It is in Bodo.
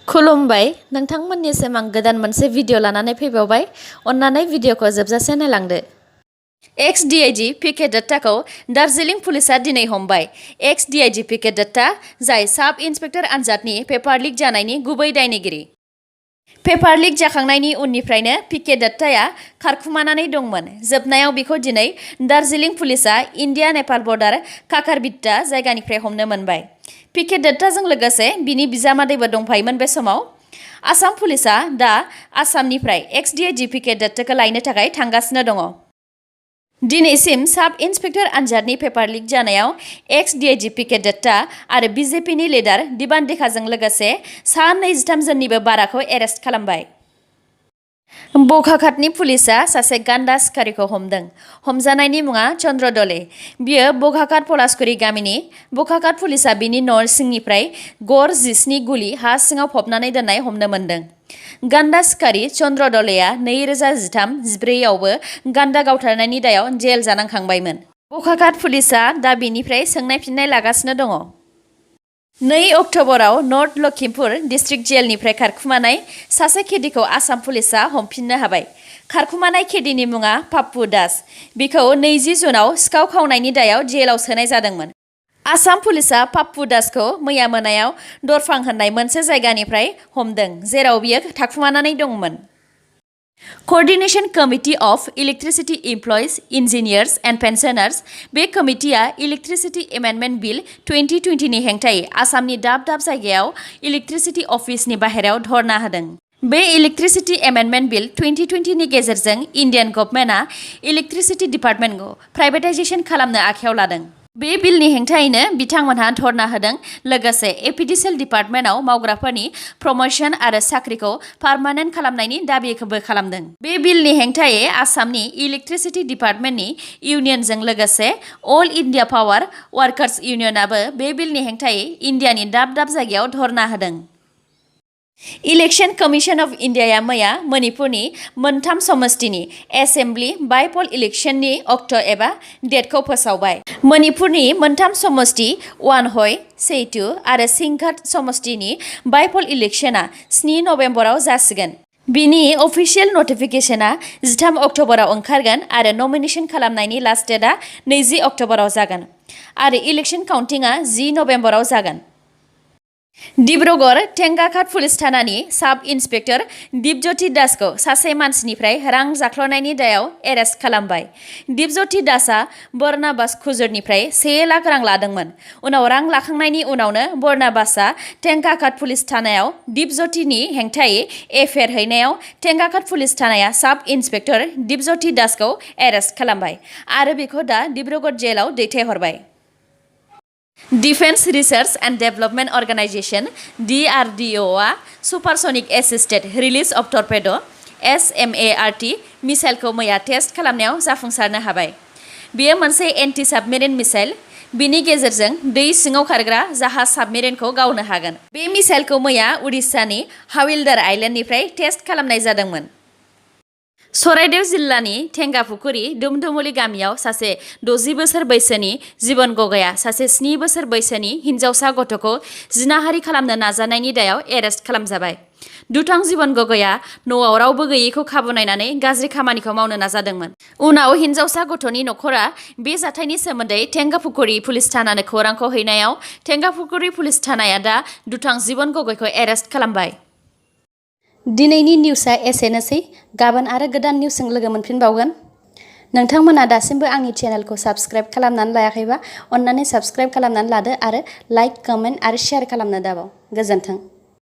खुलुमबाय नोंथांमोननिसिम आं गोदान मोनसे भिडिअ लानानै फैबावबाय। अन्नानै भिडिअखौ जोबजासे नायलांदो। एक्स डिआइजि पि.के. दत्ताखौ दार्जिलिं पुलिसआ दिनै हमबाय। एक्स डिआइजि पि.के. दत्ता, जाय साब इन्सपेक्टर आनजादनि पेपार लिक जानायनि गुबै दायनिगिरि। पेपार लिक जाखांनायनि उननिफ्रायनो पि.के. दत्ताया खारखुमानानै दंमोन। जोबनायाव बिखौ दिनै दार्जिलिं पुलिसआ इन्डिया नेपाल बर्डार काकारबिट्टा जायगानिफ्राय हमनो मोनबाय। पि.के. दत्ताजों लोगोसे बिनि बिजामादैबो दंफायोमोन बे समाव। आसाम पुलिसआ दा आसामनिफ्राय एक्स डिआइजि पि.के. दत्ताखौ लायनो थाखाय थांगासिनो दङ। दिनैसिम साब इन्सपेक्टर आनजादनि पेपार लिक जानायाव एक्स डिआइजि पि.के. दत्ता आरो बिजेपिनि लिडार दिबान देखाजों लोगोसे सा 23 जननिबो बाराखौ एरेस्ट खालामबाय। बखाघाटनि पुलिसआ सासे गान्दा सिखारिखौ हमदों। हमजानायनि मुङा चन्द्र दले। बियो बखाघाट पलासकुरि गामिनि। बखाघाट पुलिसआ बिनि न' सिंनिफ्राय गर 17 गुलि हा सिङाव फबनानै दोननाय हमनो मोन्दों। गान्दा सिखारि चन्द्र दलेया 2013-14 आवबो गान्दा गावथारनायनि दायाव जेल जानांखांबायमोन। बखाघाट पुलिसआ दा बिनिफ्राय सोंनाय फिननाय लागासिनो दङ। 2 अक्ट'बराव नर्थ लखिमपुर डिस्ट्रिक्ट जेलनिफ्राय खारखुमानाय सासे केदिखौ आसाम पुलिसआ हमफिननो हाबाय। खारखुमानाय केदिनि मुङा पाप्पु दास। बिखौ 20 जुनाव सिखाव खावनायनि दायाव जेलाव सोनाय जादोंमोन। आसाम पुलिसआ पाप्पु दासखौ मैया मोनायाव दरफां होननाय मोनसे जायगानिफ्राय हमदों, जेराव बियो थाखुमानानै दंमोन। Coordination committee of electricity employees, engineers and pensioners, बे कमिटिया इलेक्ट्रिसिटि एमेन्डमेन्ट बिल 2020 नि हेंथायै आसामनि दाब दाब जायगायाव इलेक्ट्रिसिटि अफिसनि बाहेरायाव धर्ना होदों। बे इलेक्ट्रिसिटि एमेन्डमेन्ट बिल 2020 नि गेजेरजों इन्डियान गभर्नमेन्टआ इलेक्ट्रिसिटि डिपार्टमेन्टखौ प्राइभेटाइजेसन खालामनो आखायाव लादों। बे बिलनि हेंथायैनो बिथांमोनहा धर्ना होदों। लोगोसे एपिडिसिएल डिपार्टमेन्टआव मावग्राफोरनि प्रमोशन आरो साख्रिखौ पार्मानेन्ट खालामनायनि दाबिबो खालामदों। बे बिलनि हेंथायै आसामनि इलेक्ट्रिसिटि डिपार्टमेन्टनि इउनियनजों लोगोसे अल इन्डिया पावार वार्कार्स इउनियनआबो बे बिलनि हेंथायै इन्डियानि दाब दाब जायगायाव धर्ना होदों। इलेक्शन कमिशन अफ इन्डियाया मैया मणिपुरनि मोनथाम समष्टिनि एसेम्बलि बाइपल इलेक्शननि अक्ट' एबा डेटखौ फोसावबाय। मणिपुरनि मोनथाम समष्टि वानहय, सेइटु आरो सिंघाट समष्टिनि बाइपल इलेक्शना 7 नबेम्बराव जासिगोन। बिनि अफिसियेल नटिफिकेशना 13 अक्ट'बराव ओंखारगोन आरो नमिनेशन खालामनायनि लास्ट डेटआ 20 अक्ट'बराव जागोन आरो इलेक्शन काउन्टिंआ 10 नबेम्बराव जागोन। डिब्रुगड़ टेंगाघाट पुलिस थानानि साब इन्सपेक्टर दिपज्योति दासखौ सासे मानसिनिफ्राय रां जाख्ल'नायनि दायाव एरेस्ट खालामबाय। दिपज्योति दासआ बर्नाबास खुजरनिफ्राय 1 लाख रां लादोंमोन। उनाव रां लाखांनायनि उनावनो बर्नाबासआ टेंगाघाट पुलिस थानायाव दिपज्योतिनि हेंथायै एफआइआर हैनायाव टेंगाघाट पुलिस थानाया साब इन्सपेक्टर दिपज्योति दासखौ एरेस्ट खालामबाय आरो बेखौ दा डिब्रुगड़ जेलाव दैथायहरबाय। Defence research and development organisation (DRDO) supersonic assisted release of torpedo' (SMART) मिसाइलखौ मैया टेस्ट खालामनायाव जाफुंसारनो हाबाय। बेयो मोनसे एन्टि साबमेरिन मिसाइल। बिनि गेजेरजों दै सिङाव खारग्रा जाहाज साबमेरिनखौ गावनो हागोन। बे मिसाइलखौ मैया उडिशानि हाविलदार आइलेन्डनिफ्राय टेस्ट खालामनाय जादोंमोन। चराइदेव जिल्लानि थेंगाफुखुरि दुमदुमुलि गामियाव सासे 60 बोसोर बैसोनि जीवन गगैआ सासे 7 बोसोर बैसोनि हिन्जावसा गथ'खौ जिनाहारि खालामनो नाजानायनि दायाव एरेस्ट खालामजाबाय। दुथां जीवन गगैआ न'आव रावबो गैयैखौ खाबु नायनानै गाज्रि खामानिखौ मावनो नाजादोंमोन। उनाव हिन्जावसा गथ'नि नखरा बे जाथायनि सोमोन्दै थेंगाफुखुरि पुलिस थानानो खौरांखौ हैनायाव थेंगाफुखुरि पुलिस थानाया दा दुथां जीवन गगैखौ एरेस्ट खालामबाय। दिनैनि निउसआ एसेनोसै। गाबोन आरो गोदान निउसजों लोगो मोनफिनबावगोन। नोंथांमोना दासिमबो आंनि चेनेलखौ साबस्क्राइब खालामनानै लायाखैबा अन्नानै साबस्क्राइब खालामनानै लादो आरो लाइक, कमेन्ट आरो शेयार खालामनो दाबाव। गोजोन्थों।